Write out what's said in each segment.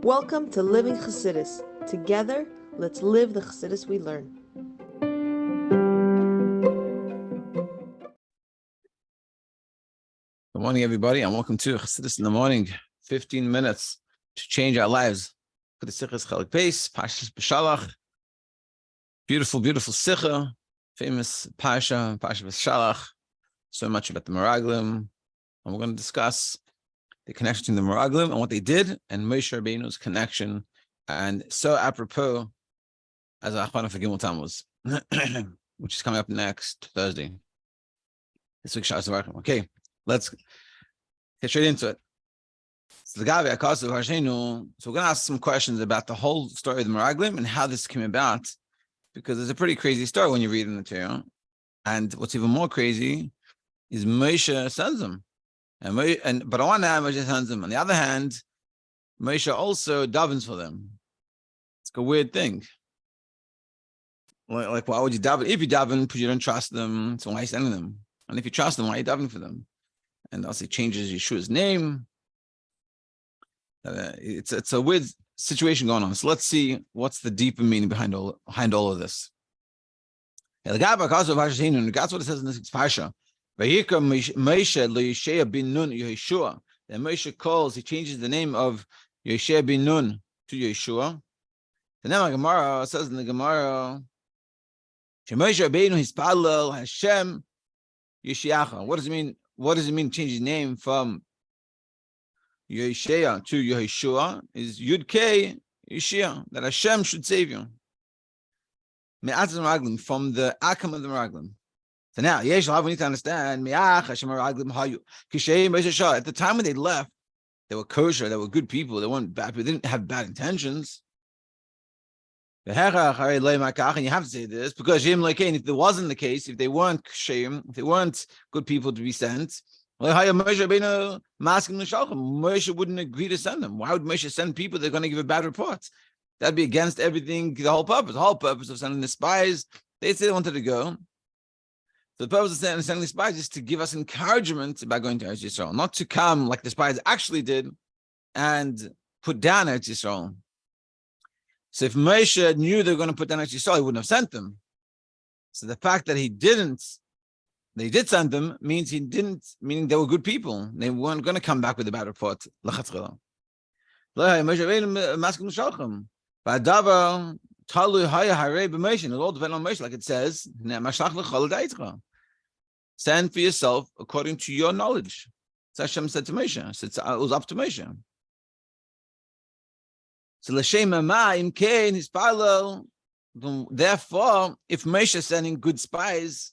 Welcome to Living Chassidus. Together, let's live the Chassidus we learn. Good morning, everybody, and welcome to Chassidus in the Morning. 15 minutes to change our lives. Shlach. Beautiful, beautiful Sikha. Famous Pasha Shlach. So much about the Meraglim. And we're going to discuss the connection between the Meraglim and what they did, and Moshe Rabbeinu's connection. And so apropos, as Achana for Gimel Tammuz, which is coming up next Thursday. This week's Shas Varchim. Okay, let's get straight into it. So we're going to ask some questions about the whole story of the Meraglim and how this came about, because it's a pretty crazy story when you read the material. And what's even more crazy is Moshe sends them. But on one hand, Moshe sends them. On the other hand, Moshe also davens for them. It's a weird thing. Like, why would you daven? If you daven, because you don't trust them, so why are you sending them? And if you trust them, why are you davening for them? And also he changes Yeshua's name. It's a weird situation going on. So let's see what's the deeper meaning behind all of this. That's what it says in this parsha. Moshe bin Nun Yeshua. Then Moshe calls, he changes the name of Yeshua bin Nun to Yeshua. The name of Gemara says in the Gemara, Moshe Rabbeinu hispalel Hashem Yeshiacha. What does it mean? What does it mean? Change his name from Yeshua to Yeshua is Yud K Yeshua, that Hashem should save you. Me'atzim Meraglim, from the Akam of the Meraglim. So now, we need to understand. At the time when they left, they were kosher, they were good people, they weren't bad people, they didn't have bad intentions. And you have to say this because if there wasn't the case, if they weren't kosher, if they weren't good people to be sent, Moshe wouldn't agree to send them. Why would Moshe send people that are going to give a bad report? That'd be against everything, the whole purpose. The whole purpose of sending the spies, they said they wanted to go. The purpose of sending the spies is to give us encouragement about going to Eretz Yisrael, not to come like the spies actually did and put down Eretz Yisrael. So if Moshe knew they were going to put down Eretz Yisrael, he wouldn't have sent them. So the fact that he did send them, meaning they were good people. They weren't going to come back with a bad report. It all depends on Moshe, like it says, send for yourself according to your knowledge. So Hashem said to Moshe. So it was up to Moshe. So l'shem im kain his parallel. Therefore, if Moshe is sending good spies,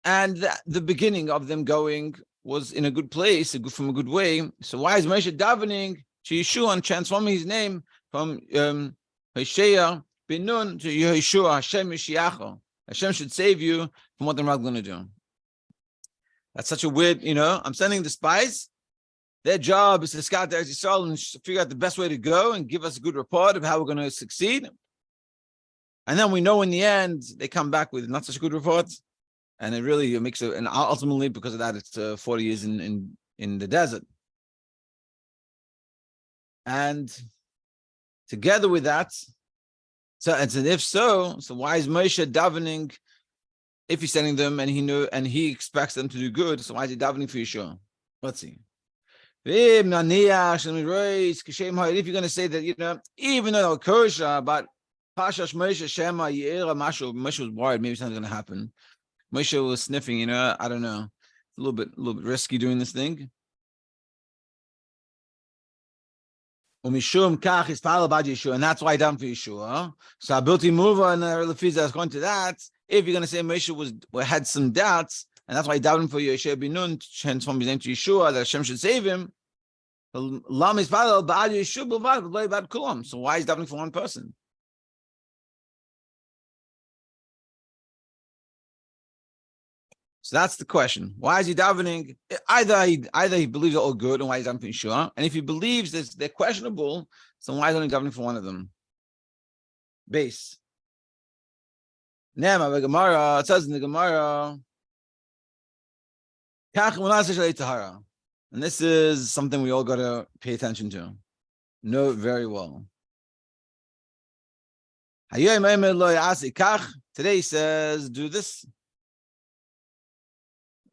and the beginning of them going was in a good place, from a good way, so why is Moshe davening to Yeshua and transforming his name from Yeshua bin Nun to Yeshua, Hashem Yeshiacha? Hashem should save you from what they're not going to do. That's such a weird, I'm sending the spies. Their job is to scout the Eretz Yisrael and figure out the best way to go and give us a good report of how we're going to succeed. And then we know in the end, they come back with not such a good report. And it really makes and ultimately because of that, it's 40 years in the desert. And together with that, so if so why is Moshe davening if he's sending them and he expects them to do good? So why is he davening for Yeshua? Let's see. If you're going to say that, even though they were kosher, but Pashash Moshe Shema Yeira Mashu, Moshe was worried maybe something's going to happen. Moshe was sniffing, I don't know, a little bit risky doing this thing. And that's why I done for Yeshua. So ability mover and Lefiza is going to that. If you're going to say Moshe had some doubts, and that's why he davened for Yeshua bin Nun to transform his name to Yeshua, that Hashem should save him. So why is he davening for one person? So that's the question. Why is he davening? Either he believes they're all good, and why he's davening for Yeshua. And if he believes that they're questionable, so why is he only davening for one of them? Base. It says in the Gemara, and this is something we all got to pay attention to. know it very well. Today he says, do this.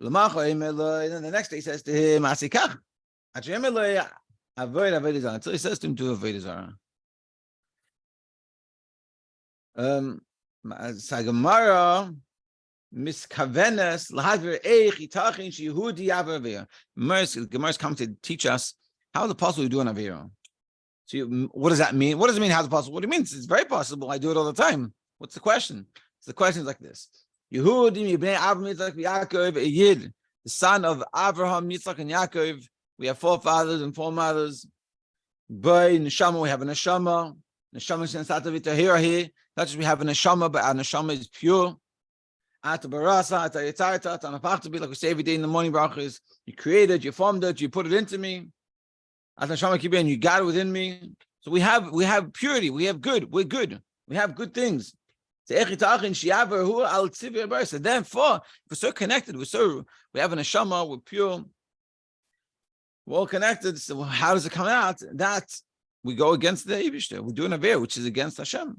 And then the next day he says to him, until he says to him, do aveirah. Sagamara miskavenes lahaver eich itachin sheyehudi aveirah. Gemara's come to teach us how is it possible to do an aveirah. So what does that mean? What does it mean? How's it possible? What do you mean? It's very possible. I do it all the time. What's the question? So the question is like this: Yehudim Yibnei Avraham Yitzchak Yaakov, a Yid, the son of Avraham, Yitzchak, and Yaakov. We have forefathers and foremothers. By neshama, we have a neshama. Neshama is sensata v'tahira. Not just we have a neshama, but our neshama is pure. Ata barasa, ata yitzarta, ata napachtabi, like we say every day in the morning brachas. You created, you formed it, you put it into me. Ata neshama kibbeh, and you got it within me. So we have purity, we have good, we're good. We have good things. So therefore, we're so connected, we have a neshama, we're pure, we're all connected. So how does it come out? That we go against the Eibishter. We're doing aveirah, which is against Hashem.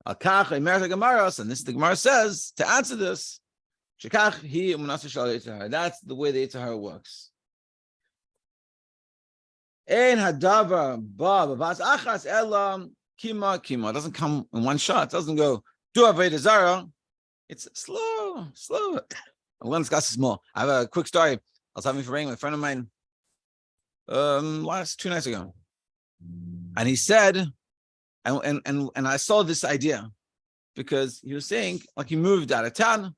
And this the Gemara says to answer this. That's the way the Yetzer Hara works. It doesn't come in one shot. It doesn't go do avodah zarah. It's slow. I'm going to discuss this more. I have a quick story. I was having for with a friend of mine last 2 nights ago, and he said, and I saw this idea because he was saying like he moved out of town,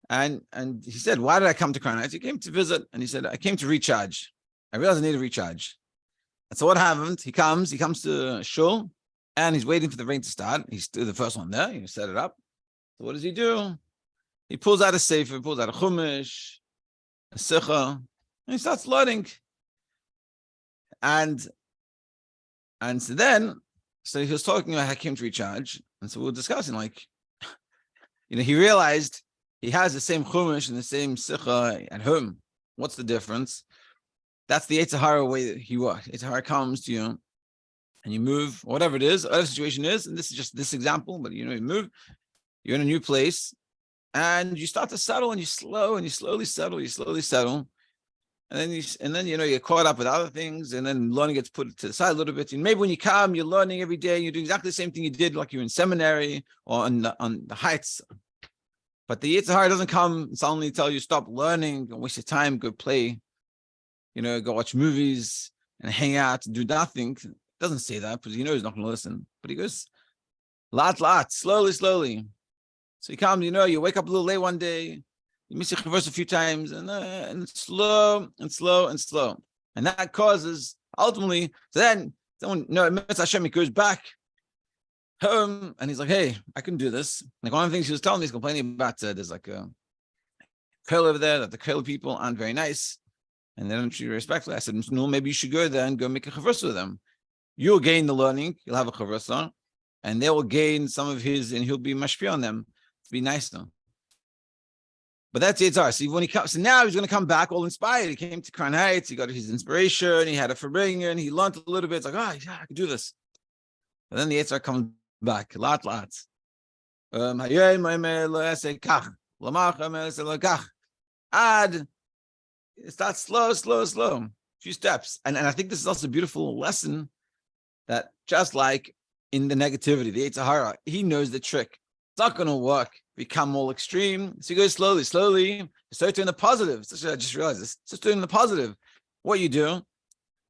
and he said, why did I come to Crown Heights? He came to visit, and he said, I came to recharge. I realized I need to recharge. And so what happened? He comes to shul, and he's waiting for the rain to start. He's the first one there. He set it up. So what does he do? He pulls out a sefer, pulls out a chumash, a sicha, and he starts learning. And so he was talking about how I came to recharge. And so we were discussing, like, he realized he has the same chumash and the same sicha at home. What's the difference? That's the Yetzer Hara way that he works. Yetzer Hara comes to you, and you move, whatever it is, whatever the situation is, and this is just this example, but you move, you're in a new place, and you start to settle, and you slowly settle, and then you're caught up with other things, and then learning gets put to the side a little bit. And maybe when you come, you're learning every day, you do exactly the same thing you did like you're in seminary or on the heights. But the Yetzer Hara doesn't come and suddenly tell you stop learning, don't waste your time, go play. Go watch movies and hang out and do nothing. It doesn't say that because he's not going to listen. But he goes, lot, slowly. So he comes, you wake up a little late one day, you miss your verse a few times, and it's slow. And that causes, ultimately, so then someone, admits Hashem, he goes back home, and he's like, hey, I can do this. Like one of the things he was telling me, he's complaining about, there's like a curl over there, that the curl people aren't very nice. And they don't treat you respectfully. I said, no, maybe you should go there and go make a chavrusa with them. You'll gain the learning. You'll have a chavrusa, and they will gain some of his, and he'll be mashpia on them to be nice to them. But that's Yetzer Hara. See, when he comes, so now he's going to come back all inspired. He came to Crown Heights. He got his inspiration. He had a farbrengen, and he learned a little bit. It's like, I can do this. But then the Yetzer Hara comes back. Lots. It starts slow, a few steps. And I think this is also a beautiful lesson that just like in the negativity, the Yetzer Hara, he knows the trick. It's not going to work, become all extreme. So you go slowly. Start doing the positive. I just realized this. Just doing the positive. What you do,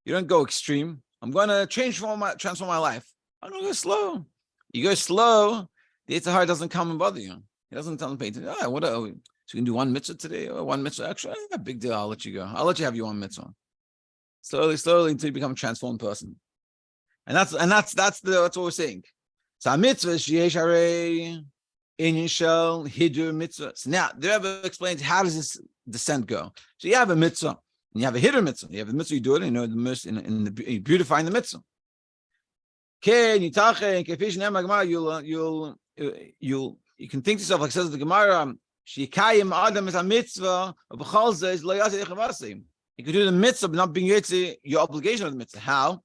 you don't go extreme. I'm going to transform my life. I'm going to go slow. You go slow, the Yetzer Hara doesn't come and bother you. He doesn't tell the painter, so you can do one mitzvah today or one mitzvah extra. A big deal. I'll let you go. I'll let you have your one mitzvah. Slowly until you become a transformed person. And that's what we're saying. So a mitzvah sheyesh inyan shel hidur mitzvah. So now the Rebbe explains how does this descent go. So you have a mitzvah and you have a hidur mitzvah. You have the mitzvah, you do it, and you're beautifying the mitzvah. You can think to yourself, like says the Gemara, Shikayim Adam is a mitzvah, is lo yaseh. You could do the mitzvah, but not being yetzi, your obligation of the mitzvah. How?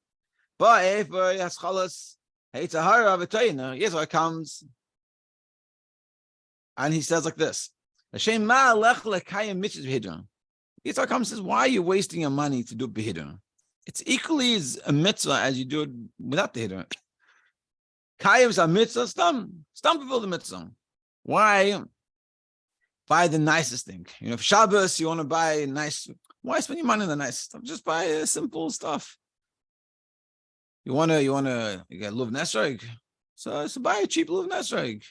But if Yaschalas Yitzhak comes and he says like this. Yitzhak comes and says, why are you wasting your money to do behidron? It's equally as a mitzvah as you do it without the hidron. Kayim is a mitzvah, stam fulfill the mitzvah. Why buy the nicest thing? You know, for Shabbos, you want to buy nice. Why spend your money on the nice stuff? Just buy simple stuff. You get luv nesreg, so buy a cheap luv nesreg,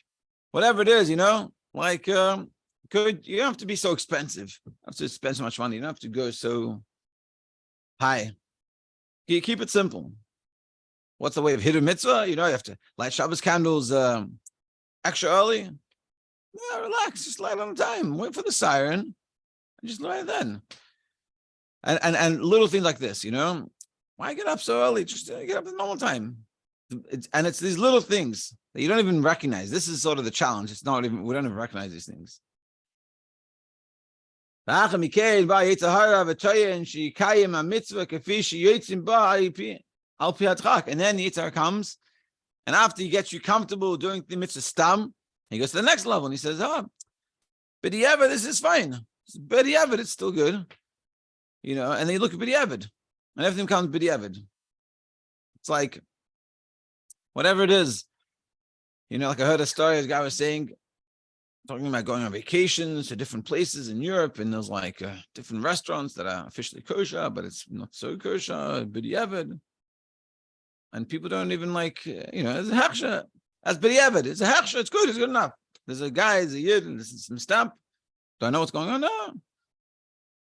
whatever it is. You know, like you don't have to be so expensive. You don't have to spend so much money. You don't have to go so high. You keep it simple. What's the way of hidden mitzvah? You know, you have to light Shabbos candles extra early. Yeah, relax. Just light on time. Wait for the siren, and just light it then. And little things like this, you know. Why get up so early? Just get up at the normal time. It's these little things that you don't even recognize. This is sort of the challenge. It's not even, we don't even recognize these things. And then the Yitzhar comes, and after he gets you comfortable doing the mitzvah stam, he goes to the next level and he says, b'diavad, this is fine. B'diavad, it's still good. You know, and then you look at b'diavad, and everything comes b'diavad. It's like, whatever it is, you know, like I heard a story, this guy was saying, talking about going on vacations to different places in Europe, and there's like different restaurants that are officially kosher, but it's not so kosher, b'diavad. And people don't even like, you know, it's a hechsher. As b'diavad, it's a hechsher, it's good enough. There's a guy, there's a yid, and there's some stamp. Do I know what's going on? No.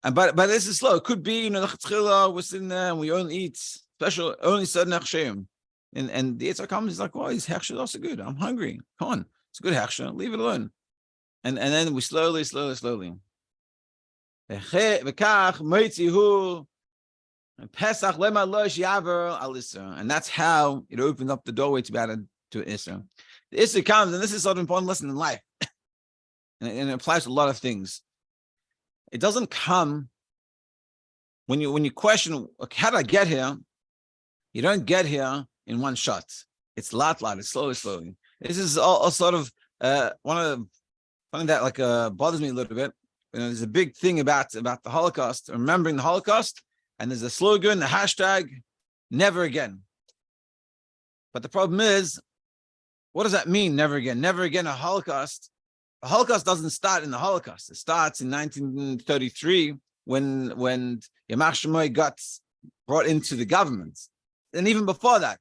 And but this is slow. It could be, you know, the chatzchila, we're sitting there and we only eat special, only certain hechsherim. And the Yitzhak comes, he's like, well, these hechsher are also good. I'm hungry. Come on. It's a good hechsher. Leave it alone. And then we slowly. And that's how it opens up the doorway to be added to Isra. The Isra comes, and this is sort of an important lesson in life. And it applies to a lot of things. It doesn't come when you question, how did I get here? You don't get here in one shot. It's lot, it's slowly. This is all sort of something that bothers me a little bit. You know, there's a big thing about the Holocaust, remembering the Holocaust, and there's a slogan, the hashtag, never again. But the problem is, what does that mean, never again? Never again a Holocaust. The Holocaust doesn't start in the Holocaust. It starts in 1933 when Yamach Shemoy got brought into the government. And even before that,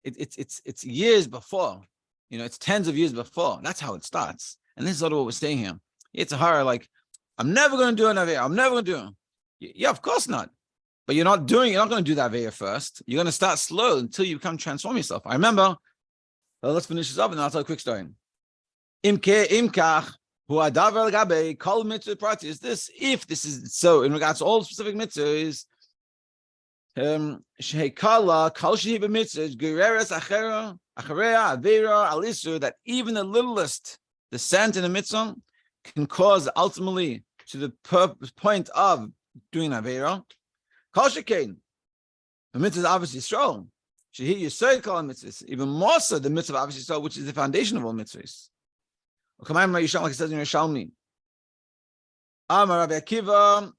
it's years before. You know, it's tens of years before. That's how it starts. And this is sort of what we're saying here. It's a horror, like, I'm never going to do an aveirah. I'm never going to do it. Yeah, of course not. But you're not going to do the aveirah first. You're going to start slow until you transform yourself. I remember, let's finish this up and then I'll tell a quick story. Imkach, hu adavar l'gabei kol mitzvah prati, is this, if this is so, in regards to all specific mitzvahs, sheikala kol shehi b'mitzvahs, gereres acherea aveirah alisur, that even the littlest descent in a mitzvah can cause ultimately to the point of doing aveirah. Kol shekein, the mitzvah is obviously strong. Shehi yisod kol mitzvahs, even more so the mitzvah of obviously strong, which is the foundation of all mitzvahs. Like it says in Yerushalmi. Rabbi Akiva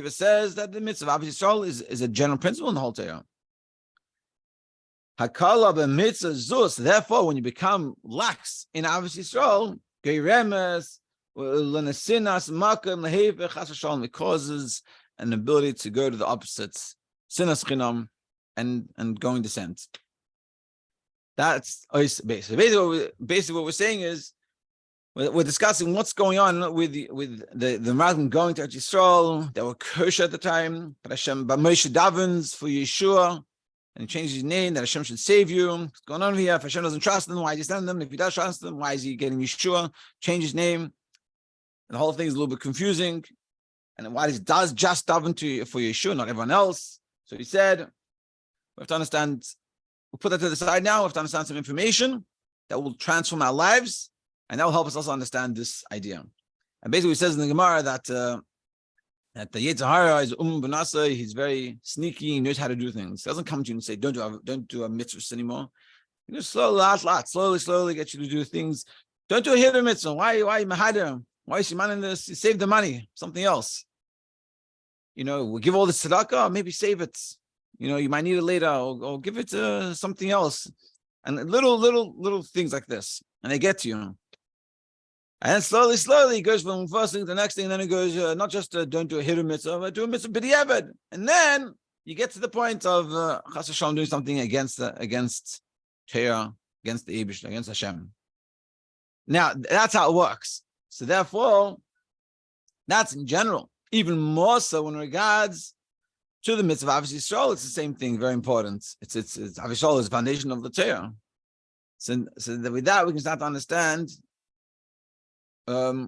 says that the mitzvah of Yisrael is a general principle in the whole Torah. Therefore, when you become lax in Avos Yisrael, it causes an ability to go to the opposites, sinas chinam, and going descent. That's basically what we're saying is we're discussing what's going on with the Muslim going to Yisrael. They were kosher at the time, but Moshe davens for Yeshua, and he changed his name that Hashem should save you. What's going on here? If Hashem doesn't trust them, why is he sending them? If he does trust them, why is he getting Yeshua? Change his name, and the whole thing is a little bit confusing. And why does just daven for Yeshua, not everyone else? So he said, we have to understand. We'll put that to the side now. We have to understand some information that will transform our lives, and that will help us also understand this idea. And basically, it says in the Gemara that that the Yetzer Hara is Benasa, he's very sneaky, he knows how to do things. He doesn't come to you and say, don't do a mitzvah anymore. He just slowly get you to do things. Don't do a hidden mitzvah. Why mahadir? Why is man in this? You save the money, something else. We'll give all the tzedakah, maybe save it. You might need it later, or give it to something else. And little things like this. And they get to you. And slowly, it goes from first thing to the next thing, and then it goes, not just don't do a hidden mitzvah, but do a mitzvah b'diavad. And then you get to the point of chas v'shalom doing something against Torah, against the Eibush, against Hashem. Now, that's how it works. So therefore, that's in general. Even more so in regards to the mitzvah of Yisrael, it's the same thing, very important. It's Yisrael is the foundation of the Torah. So that with that, we can start to understand, we're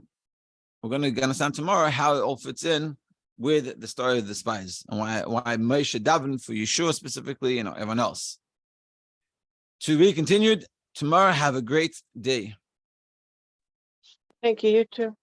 going to understand tomorrow how it all fits in with the story of the spies, and why Moshe davened for Yeshua specifically, and everyone else. To be continued tomorrow. Have a great day. Thank you. You too.